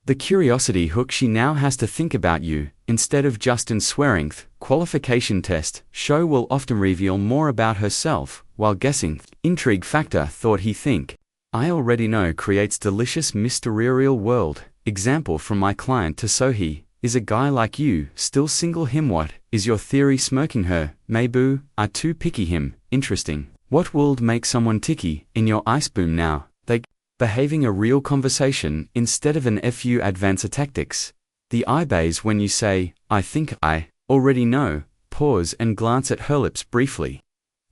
The curiosity hook: she now has to think about you, instead of just in swearing. Qualification test: show will often reveal more about herself, while guessing. Intrigue factor: thought he think. I already know creates delicious mysterious world. Example from my client to Sohi: is a guy like you still single? Him what is your theory? Smirking her, maybe are too picky. Him interesting. What would make someone ticky in your ice boom now? They behaving a real conversation instead of an FU advancer tactics. The eye bays when you say, I think I already know, pause and glance at her lips briefly.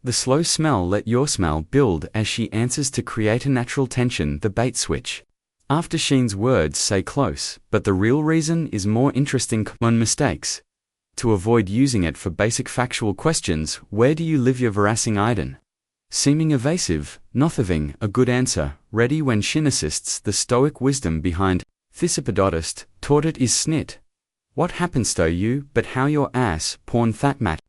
The slow smell: let your smell build as she answers to create a natural tension. The bait switch. After Sheen's words say close, but the real reason is more interesting. Common mistakes. To avoid using it for basic factual questions: where do you live? Your harassing Iden. Seeming evasive, not having a good answer, ready when Shin assists. The Stoic wisdom behind Thisipodotus taught it is snit. What happens to you but how your ass porn that mat.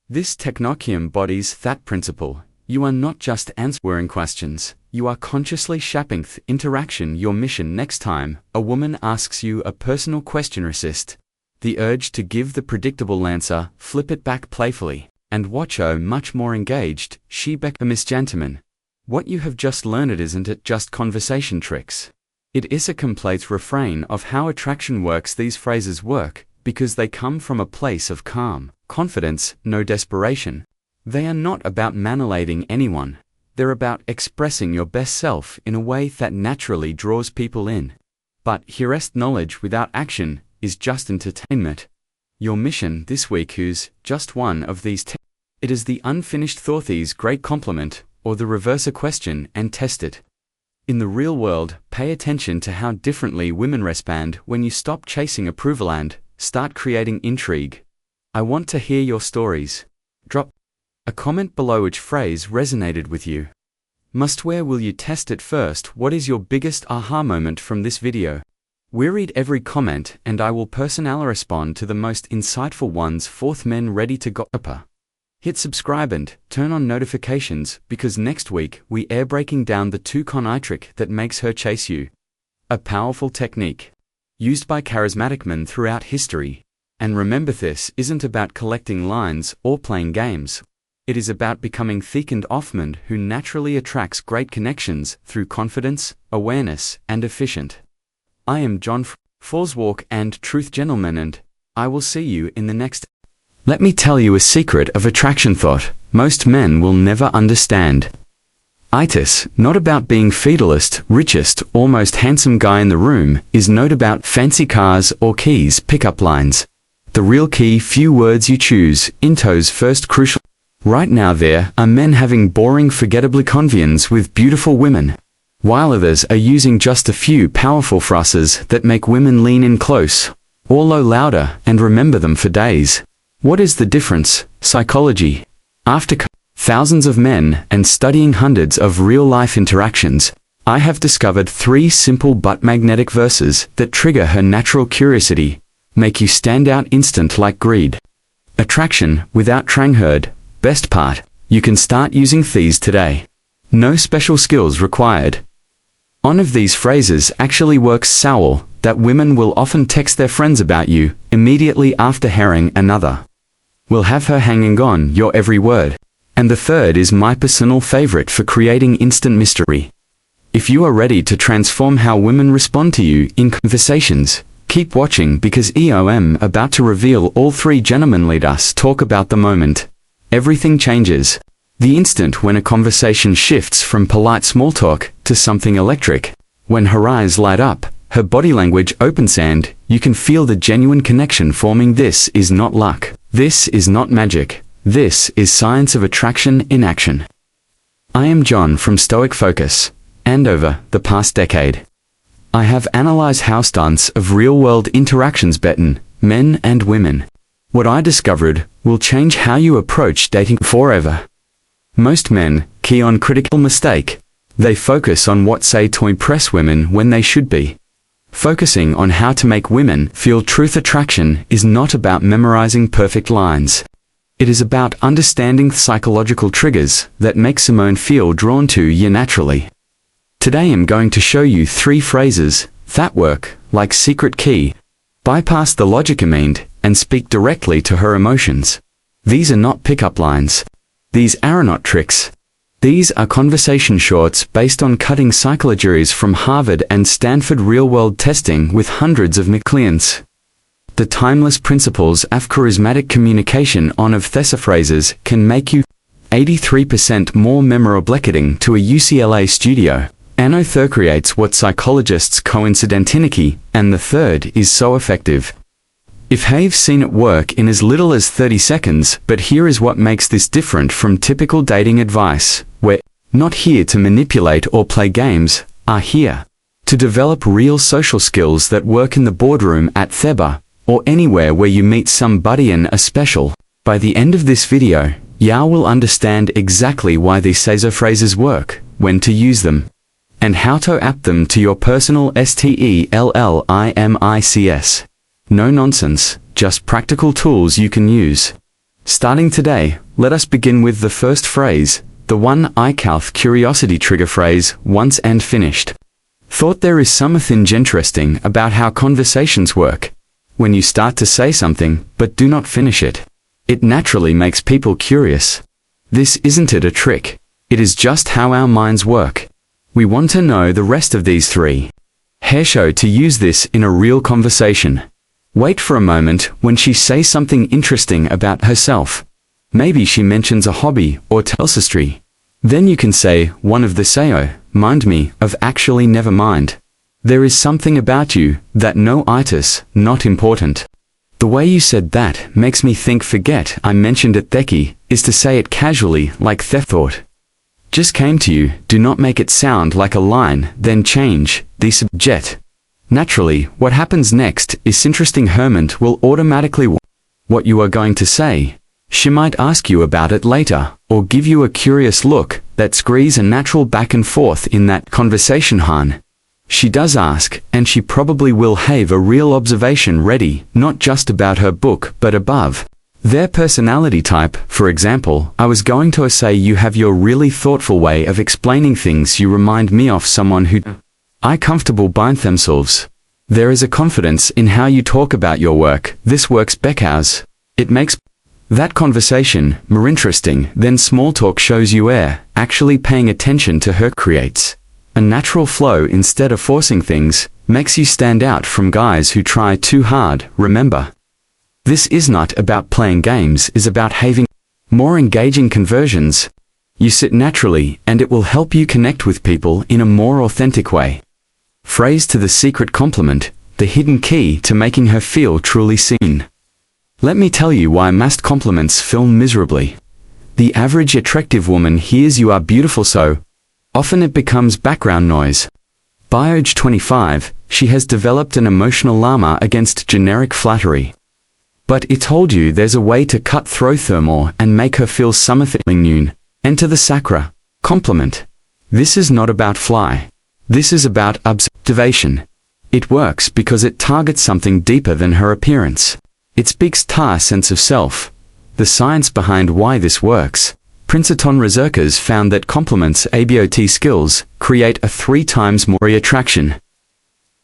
This technochium embodies that principle. You are not just answering questions, you are consciously shaping the interaction. Your mission: next time a woman asks you a personal question, resist the urge to give the predictable answer, flip it back playfully, and watch her much more engaged. She become Miss Gentleman. What you have just learned isn't it just conversation tricks? It is a complete refrain of how attraction works. These phrases work because they come from a place of calm confidence, no desperation. They are not about manipulating anyone. They're about expressing your best self in a way that naturally draws people in. But here's knowledge without action is just entertainment. Your mission this week is just one of these. It is the unfinished thoughties great compliment, or the reverse a question and test it. In the real world, pay attention to how differently women respond when you stop chasing approval and start creating intrigue. I want to hear your stories. Drop a comment below which phrase resonated with you. Where will you test it first? What is your biggest aha moment from this video? We read every comment and I will personally respond to the most insightful ones. Fourth, men ready to go upper. Hit subscribe and turn on notifications because next week we are breaking down the 2-con eye trick that makes her chase you. A powerful technique used by charismatic men throughout history. And remember, this isn't about collecting lines or playing games. It is about becoming thick and Offman who naturally attracts great connections through confidence, awareness, and efficient. I am John Forswalk and Truth Gentleman, and I will see you in the next. Let me tell you a secret of attraction thought most men will never understand. Itis, not about being fetalist, richest, or most handsome guy in the room, is not about fancy cars or keys, pickup lines. The real key: few words you choose, into's first crucial. Right now there are men having boring, forgettably convenience with beautiful women, while others are using just a few powerful phrases that make women lean in close, or low louder, and remember them for days. What is the difference? Psychology. After thousands of men and studying hundreds of real-life interactions, I have discovered 3 simple but magnetic verses that trigger her natural curiosity, make you stand out instant like greed. Attraction without trying hard. Best part, you can start using these today. No special skills required. One of these phrases actually works so well that women will often text their friends about you immediately after hearing another. Will have her hanging on your every word. And the third is my personal favorite for creating instant mystery. If you are ready to transform how women respond to you in conversations, keep watching because I'm about to reveal all 3. Gentlemen, let us talk about the moment everything changes. The instant when a conversation shifts from polite small talk to something electric. When her eyes light up, her body language opens and you can feel the genuine connection forming. This is not luck. This is not magic. This is science of attraction in action. I am John from Stoic Focus, and over the past decade, I have analyzed how stunts of real-world interactions between men and women. What I discovered will change how you approach dating forever. Most men key on critical mistake. They focus on what say to impress women when they should be focusing on how to make women feel. Truth attraction is not about memorizing perfect lines. It is about understanding psychological triggers that make someone feel drawn to you naturally. Today I'm going to show you 3 phrases that work, like secret key, bypass the logic mind and speak directly to her emotions. These are not pickup lines. These are not tricks. These are conversation shorts based on cutting psychologies from Harvard and Stanford real-world testing with hundreds of clients. The timeless principles of charismatic communication on of thesaphrases can make you 83% more memorable to a UCLA studio. Anno third creates what psychologists coincidentinicky, and the third is so effective. If have seen it work in as little as 30 seconds, but here is what makes this different from typical dating advice. We're not here to manipulate or play games, are here to develop real social skills that work in the boardroom at Theba, or anywhere where you meet somebody and a special. By the end of this video, you will understand exactly why these phrases work, when to use them, and how to adapt them to your personal STELLIMICS. No nonsense, just practical tools you can use. Starting today, let us begin with the first phrase, the one I couth curiosity trigger phrase, once and finished. Thought there is something interesting about how conversations work. When you start to say something, but do not finish it, it naturally makes people curious. This isn't it a trick. It is just how our minds work. We want to know the rest of these three. Show to use this in a real conversation. Wait for a moment when she says something interesting about herself. Maybe she mentions a hobby or tells a story. Then you can say, one of the sayo, mind me, of actually never mind. There is something about you that no itis, not important. The way you said that makes me think forget I mentioned it Theki, is to say it casually like thought. Just came to you, do not make it sound like a line, then change the subject. Naturally, what happens next is interesting. Herman will automatically what you are going to say. She might ask you about it later, or give you a curious look that screes a natural back and forth in that conversation. Han. She does ask, and she probably will have a real observation ready, not just about her book, but above their personality type. For example, I was going to say you have your really thoughtful way of explaining things. You remind me of someone who I comfortable bind themselves. There is a confidence in how you talk about your work. This works because it makes that conversation more interesting. Then small talk shows you are actually paying attention to her, creates a natural flow instead of forcing things, makes you stand out from guys who try too hard. Remember, this is not about playing games, is about having more engaging conversions. You sit naturally and it will help you connect with people in a more authentic way. Phrase to the secret compliment, the hidden key to making her feel truly seen. Let me tell you why most compliments fail miserably. The average attractive woman hears you are beautiful so often it becomes background noise. By age 25, she has developed an emotional llama against generic flattery. But it told you there's a way to cut through thermal and make her feel something new. Enter the sacra compliment. This is not about fly. This is about observation. It works because it targets something deeper than her appearance. It speaks to her sense of self. The science behind why this works. Princeton researchers found that compliments ABOT skills create a 3 times more attraction.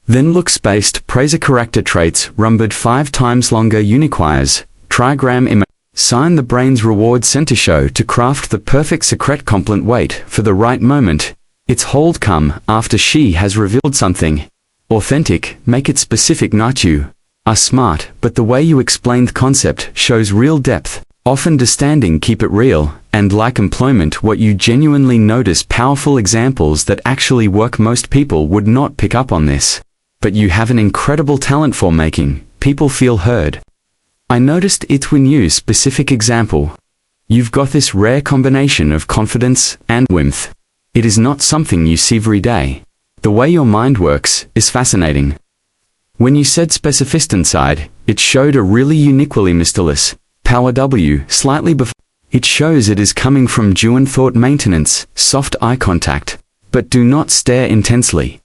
Then looks-based praise character traits rumbered 5 times longer uniquires. Trigram sign the brain's reward center show to craft the perfect secret compliment. Wait for the right moment. Its hold come after she has revealed something authentic. Make it specific. Not you are smart, but the way you explain the concept shows real depth. Often understanding. Keep it real, and like employment, what you genuinely notice. Powerful examples that actually work. Most people would not pick up on this, but you have an incredible talent for making people feel heard. I noticed it when you specific example. You've got this rare combination of confidence and warmth. It is not something you see every day. The way your mind works is fascinating. When you said specificity inside, it showed a really uniquely mysterious power W slightly before. It shows it is coming from genuine thought maintenance, soft eye contact, but do not stare intensely.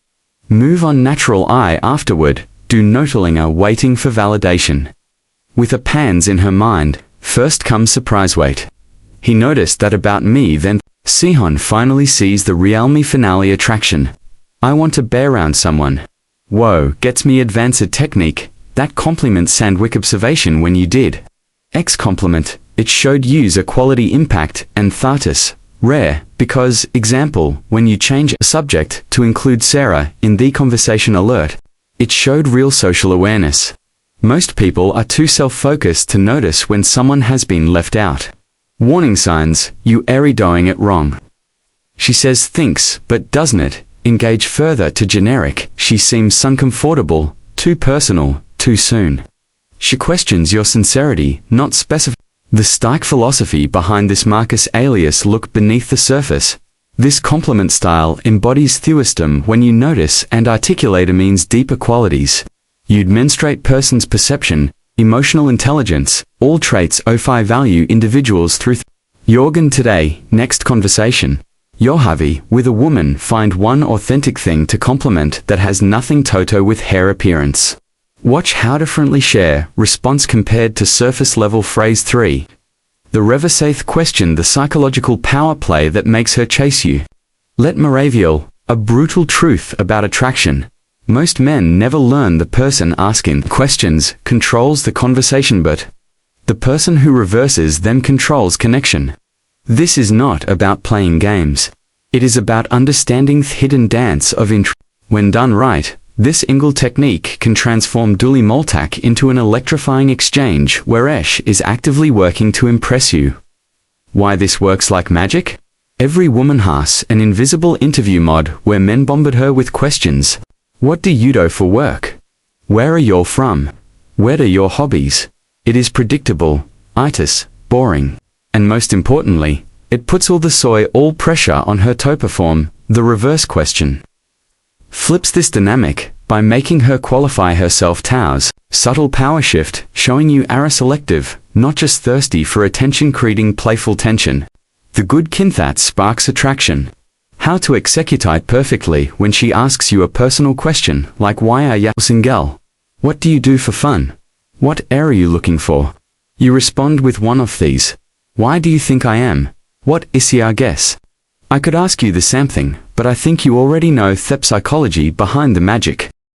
Move on natural eye afterward. Do noting a waiting for validation. With a pans in her mind, first comes surprise. Wait. He noticed that about me. Then Sihon finally sees the real me finale attraction. I want to bear around someone Whoa, gets me advanced technique, that compliment sandwich observation when you did. X compliment, it showed use a quality impact, and thartus, rare, because, example, when you change a subject to include Sarah in the conversation alert, it showed real social awareness. Most people are too self-focused to notice when someone has been left out. Warning signs, you are doing it wrong. She says thinks, but doesn't it? Engage further to generic, she seems uncomfortable, too personal, too soon. She questions your sincerity, not specific. The Stoic philosophy behind this Marcus Aurelius look beneath the surface. This compliment style embodies theoism when you notice and articulate a means deeper qualities. You'd menstruate person's perception, emotional intelligence, all traits OFI value individuals through Jorgen today, next conversation. Yohavi, with a woman find one authentic thing to compliment that has nothing toto with hair appearance. Watch how differently share, response compared to surface level phrase 3. The Reversaith question the psychological power play that makes her chase you. Let me reveal a brutal truth about attraction. Most men never learn the person asking questions controls the conversation, but the person who reverses them controls connection. This is not about playing games. It is about understanding the hidden dance of intrigue. When done right, this Ingle technique can transform Duli Moltak into an electrifying exchange where Esh is actively working to impress you. Why this works like magic? Every woman has an invisible interview mod where men bombard her with questions. What do you do for work? Where are you from? What are your hobbies? It is predictable, itis, boring. And most importantly, it puts all pressure on her to perform the reverse question. Flips this dynamic by making her qualify herself Tao's subtle power shift, showing you are selective, not just thirsty for attention, creating playful tension. The good kinthat sparks attraction. How to execute perfectly when she asks you a personal question like why are you single? What do you do for fun? What are you looking for? You respond with one of these. Why do you think I am? What is your guess? I could ask you the same thing, but I think you already know the psychology behind the magic.